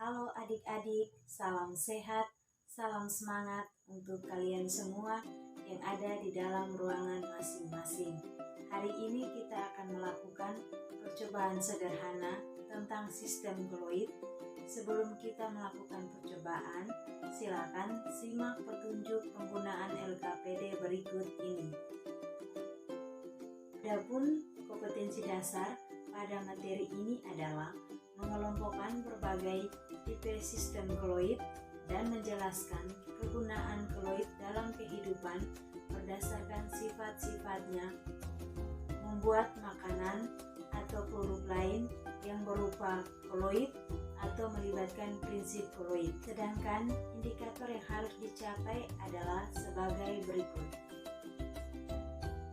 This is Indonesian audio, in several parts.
Halo adik-adik, salam sehat, salam semangat untuk kalian semua yang ada di dalam ruangan masing-masing. Hari ini kita akan melakukan percobaan sederhana tentang sistem koloid. Sebelum kita melakukan percobaan, silakan simak petunjuk penggunaan LKPD berikut ini. Adapun kompetensi dasar pada materi ini adalah mengelompokkan berbagai tipe sistem koloid dan menjelaskan kegunaan koloid dalam kehidupan berdasarkan sifat-sifatnya, membuat makanan atau produk lain yang berupa koloid atau melibatkan prinsip koloid. Sedangkan indikator yang harus dicapai adalah sebagai berikut.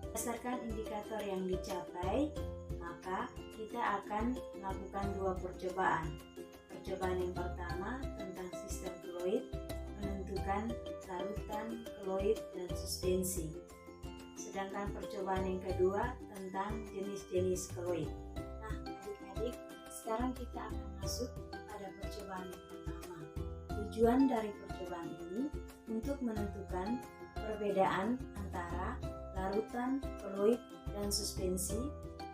Berdasarkan indikator yang dicapai, maka kita akan melakukan dua percobaan. Percobaan yang pertama tentang sistem koloid, menentukan larutan koloid dan suspensi. Sedangkan percobaan yang kedua tentang jenis-jenis koloid. Nah, adik-adik, sekarang kita akan masuk pada percobaan yang pertama. Tujuan dari percobaan ini untuk menentukan perbedaan antara larutan, koloid, dan suspensi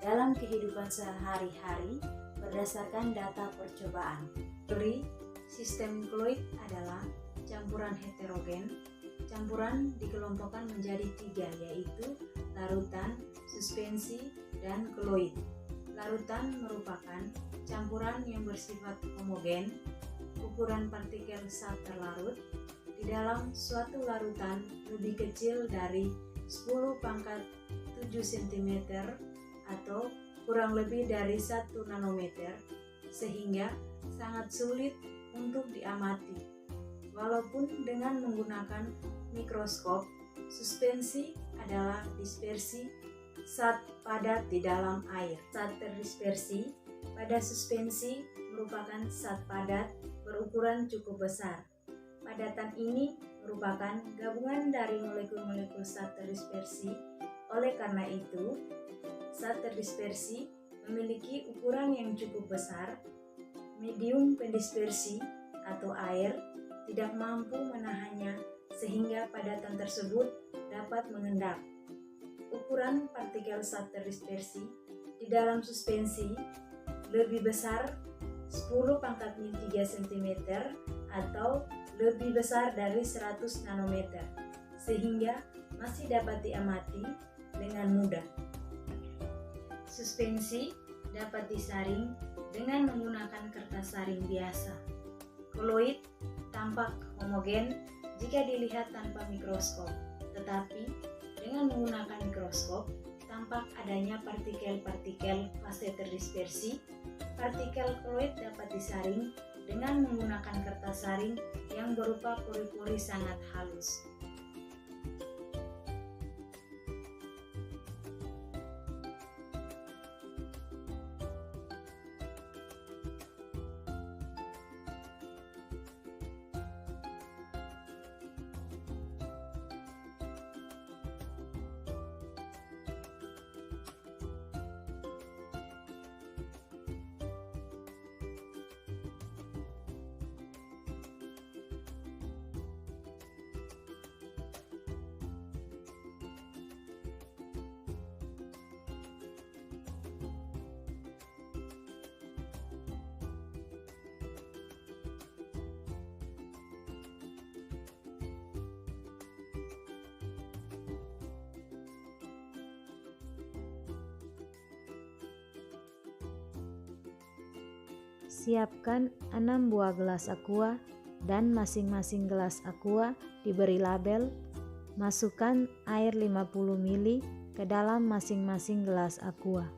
dalam kehidupan sehari-hari berdasarkan data percobaan. Teori sistem koloid adalah campuran heterogen. Campuran dikelompokkan menjadi tiga, yaitu larutan, suspensi, dan koloid. Larutan merupakan campuran yang bersifat homogen. Ukuran partikel saat terlarut di dalam suatu larutan lebih kecil dari 10⁻⁷ cm atau kurang lebih dari 1 nanometer, sehingga sangat sulit untuk diamati. Walaupun dengan menggunakan mikroskop, suspensi adalah dispersi zat padat di dalam air. Zat terdispersi pada suspensi merupakan zat padat berukuran cukup besar. Padatan ini merupakan gabungan dari molekul-molekul zat terdispersi. Oleh karena itu, zat terdispersi memiliki ukuran yang cukup besar. Medium pendispersi atau air tidak mampu menahannya sehingga padatan tersebut dapat mengendap. Ukuran partikel zat terdispersi di dalam suspensi lebih besar 10⁻³ cm atau lebih besar dari 100 nanometer, sehingga masih dapat diamati dengan mudah. Suspensi dapat disaring dengan menggunakan kertas saring biasa. Koloid tampak homogen jika dilihat tanpa mikroskop, tetapi dengan menggunakan mikroskop tampak adanya partikel-partikel fase terdispersi. Partikel koloid dapat disaring dengan menggunakan kertas saring yang berupa pori-pori sangat halus. Siapkan 6 buah gelas aqua dan masing-masing gelas aqua diberi label. Masukkan air 50 ml ke dalam masing-masing gelas aqua.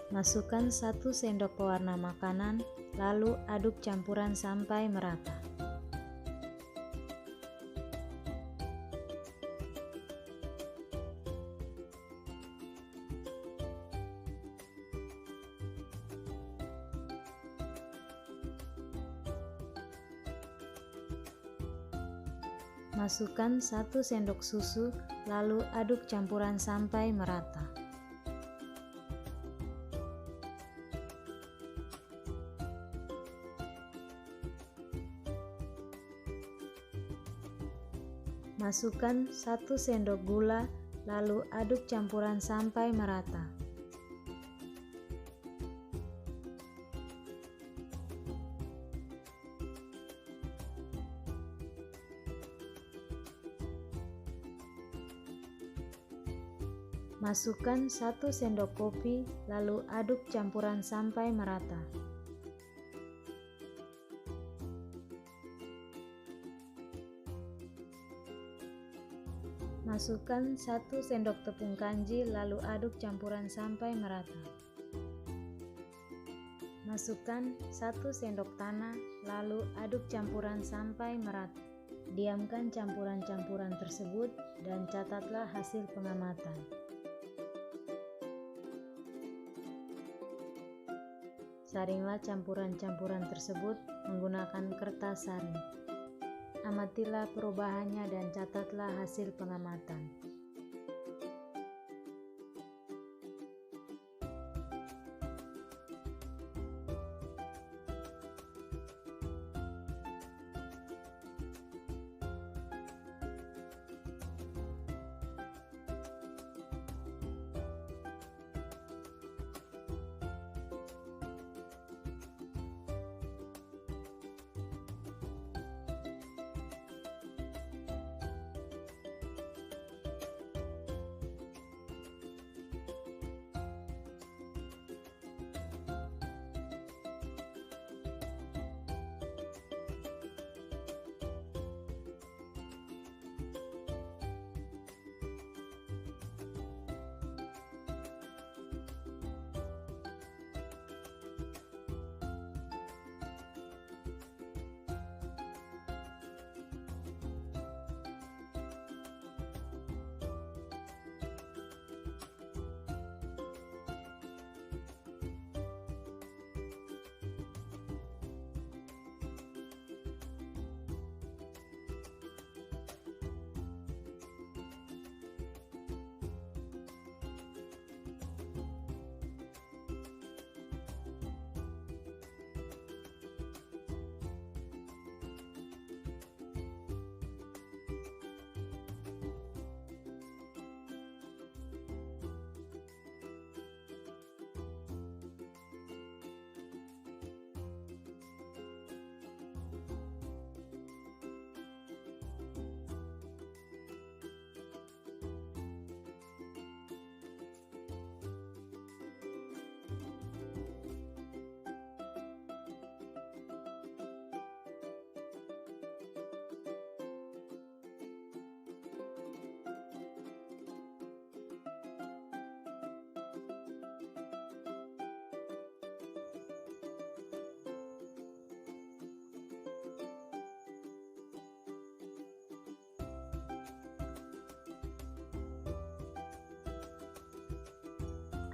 Masukkan 1 sendok pewarna makanan, lalu aduk campuran sampai merata. Masukkan 1 sendok susu, lalu aduk campuran sampai merata. Masukkan 1 sendok gula, lalu aduk campuran sampai merata. Masukkan 1 sendok kopi, lalu aduk campuran sampai merata. Masukkan 1 sendok tepung kanji, lalu aduk campuran sampai merata. Masukkan 1 sendok tanah, lalu aduk campuran sampai merata. Diamkan campuran-campuran tersebut dan catatlah hasil pengamatan. Saringlah campuran-campuran tersebut menggunakan kertas saring. Amatilah perubahannya dan catatlah hasil pengamatan.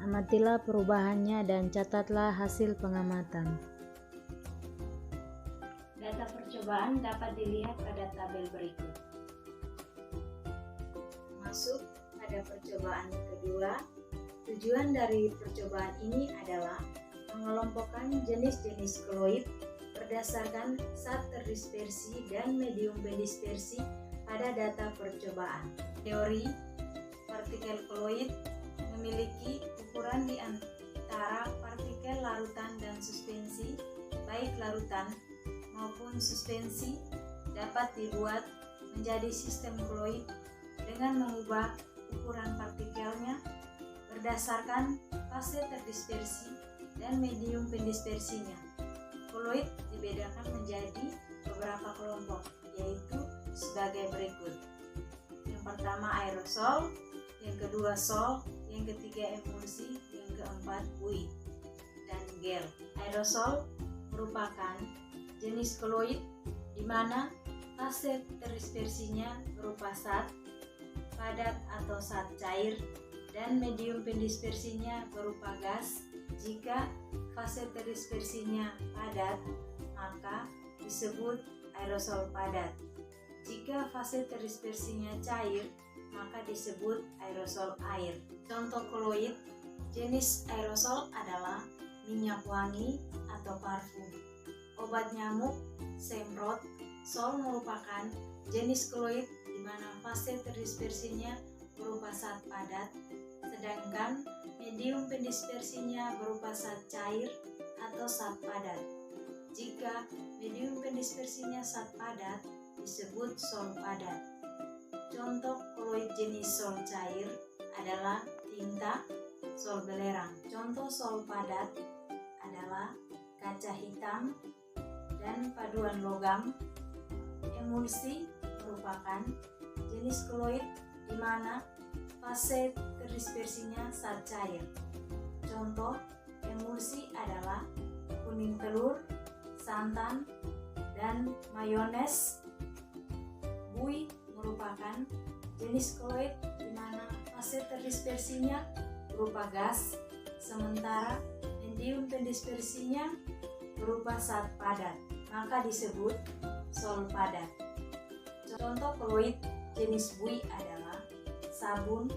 Amatilah perubahannya dan catatlah hasil pengamatan. Data percobaan dapat dilihat pada tabel berikut. Masuk pada percobaan kedua. Tujuan dari percobaan ini adalah mengelompokkan jenis-jenis koloid berdasarkan zat terdispersi dan medium pendispersi pada data percobaan. Teori partikel koloid memiliki ukuran di antara partikel larutan dan suspensi, baik larutan maupun suspensi dapat dibuat menjadi sistem koloid dengan mengubah ukuran partikelnya berdasarkan fase terdispersi dan medium pendispersinya. Koloid dibedakan menjadi beberapa kelompok, yaitu sebagai berikut. Yang pertama aerosol, yang kedua sol, yang ketiga emulsi, yang keempat fluid. gel. Aerosol merupakan jenis koloid di mana fase terdispersinya berupa zat padat atau zat cair dan medium pendispersinya berupa gas. Jika fase terdispersinya padat, maka disebut aerosol padat. Jika fase terdispersinya cair, maka disebut aerosol air. Contoh koloid jenis aerosol adalah minyak wangi atau parfum, obat nyamuk, semprot. Sol merupakan jenis koloid di mana fase terdispersinya berupa zat padat, sedangkan medium pendispersinya berupa zat cair atau zat padat. Jika medium pendispersinya zat padat, disebut sol padat. Contoh koloid jenis sol cair adalah tinta, sol belerang. Contoh sol padat adalah kaca hitam dan paduan logam. Emulsi merupakan jenis koloid di mana fase terdispersinya zat cair. Contoh emulsi adalah kuning telur, santan, dan mayones. Bui merupakan jenis koloid di mana fase terdispersinya berupa gas, sementara medium pendispersinya berupa zat padat, maka disebut sol padat. Contoh koloid jenis bui adalah sabun,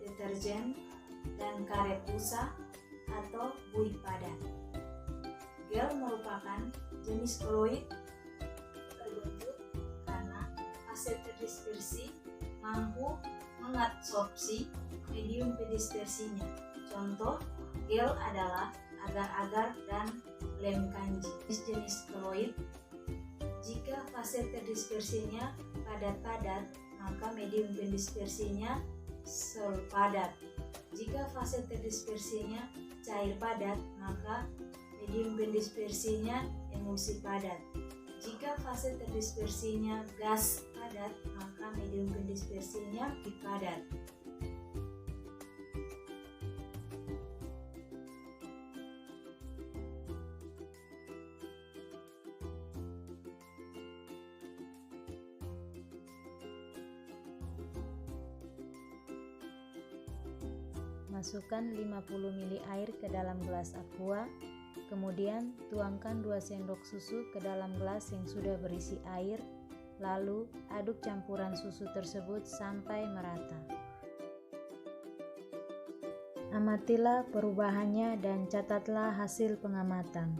deterjen, dan karet busa atau bui padat. Gel merupakan jenis koloid terbentuk karena fase terdispersi mampu mengabsorpsi medium pendispersinya. Contoh gel adalah agar-agar dan lem kanji. Jenis koloid jika fase terdispersinya padat-padat, maka medium pendispersinya sol padat. Jika fase terdispersinya cair padat, maka medium pendispersinya emulsi padat. Jika fase terdispersinya gas padat, maka medium pendispersinya padat. Masukkan 50 ml air ke dalam gelas aqua, kemudian tuangkan 2 sendok susu ke dalam gelas yang sudah berisi air, lalu aduk campuran susu tersebut sampai merata. Amatilah perubahannya dan catatlah hasil pengamatan.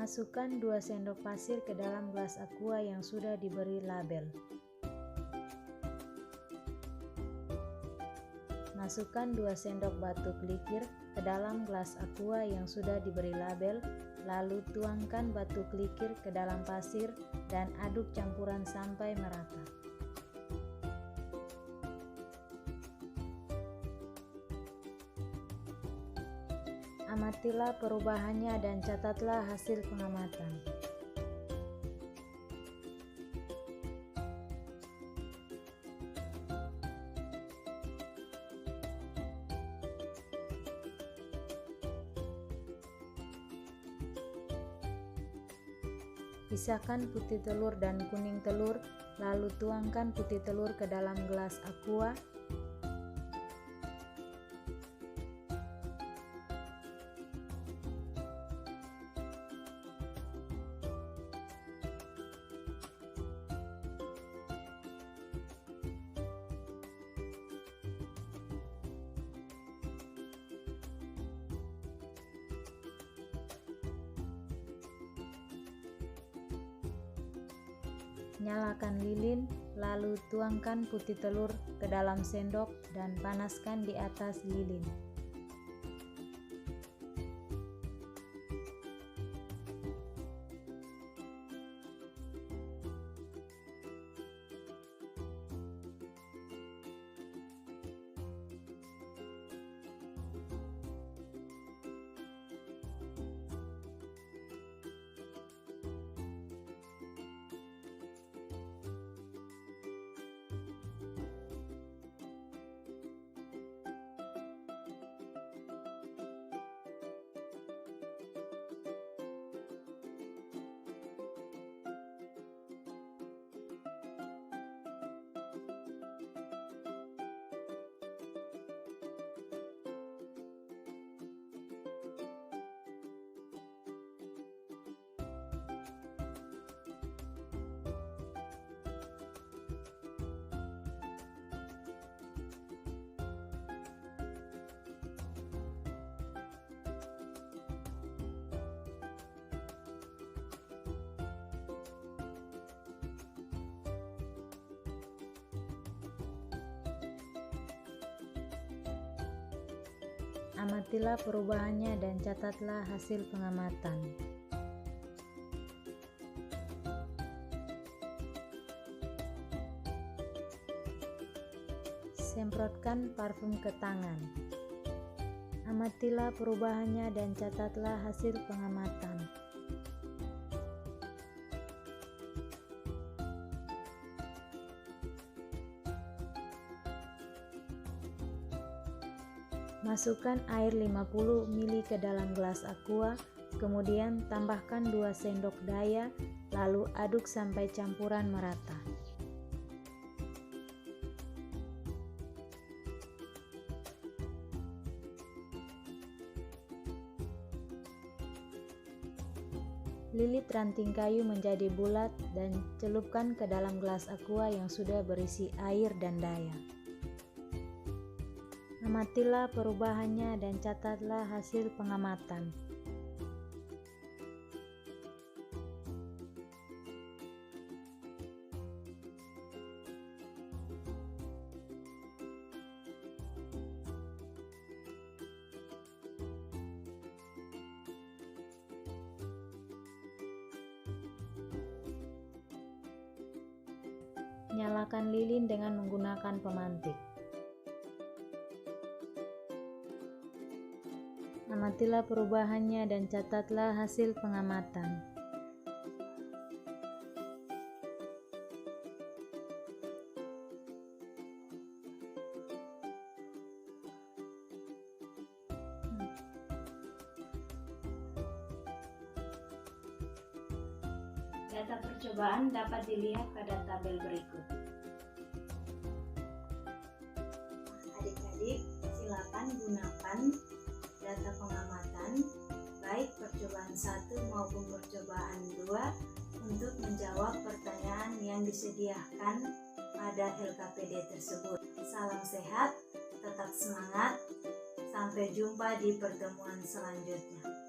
Masukkan 2 sendok pasir ke dalam gelas aqua yang sudah diberi label. Masukkan 2 sendok batu klikir ke dalam gelas aqua yang sudah diberi label, lalu tuangkan batu klikir ke dalam pasir dan aduk campuran sampai merata. Amatilah perubahannya dan catatlah hasil pengamatan. Pisahkan putih telur dan kuning telur, lalu tuangkan putih telur ke dalam gelas aqua. Nyalakan lilin, lalu tuangkan putih telur ke dalam sendok dan panaskan di atas lilin. Amatilah perubahannya dan catatlah hasil pengamatan. Semprotkan parfum ke tangan. Amatilah perubahannya dan catatlah hasil pengamatan. Masukkan air 50 ml ke dalam gelas aqua, kemudian tambahkan 2 sendok daya, lalu aduk sampai campuran merata. Lilit ranting kayu menjadi bulat dan celupkan ke dalam gelas aqua yang sudah berisi air dan daya. Amatilah perubahannya dan catatlah hasil pengamatan. Nyalakan lilin dengan menggunakan pemantik. Amatilah perubahannya dan catatlah hasil pengamatan. Data percobaan dapat dilihat pada tabel berikut. Adik-adik, silakan gunakan data pengamatan baik percobaan 1 maupun percobaan 2 untuk menjawab pertanyaan yang disediakan pada LKPD tersebut. Salam sehat, tetap semangat, sampai jumpa di pertemuan selanjutnya.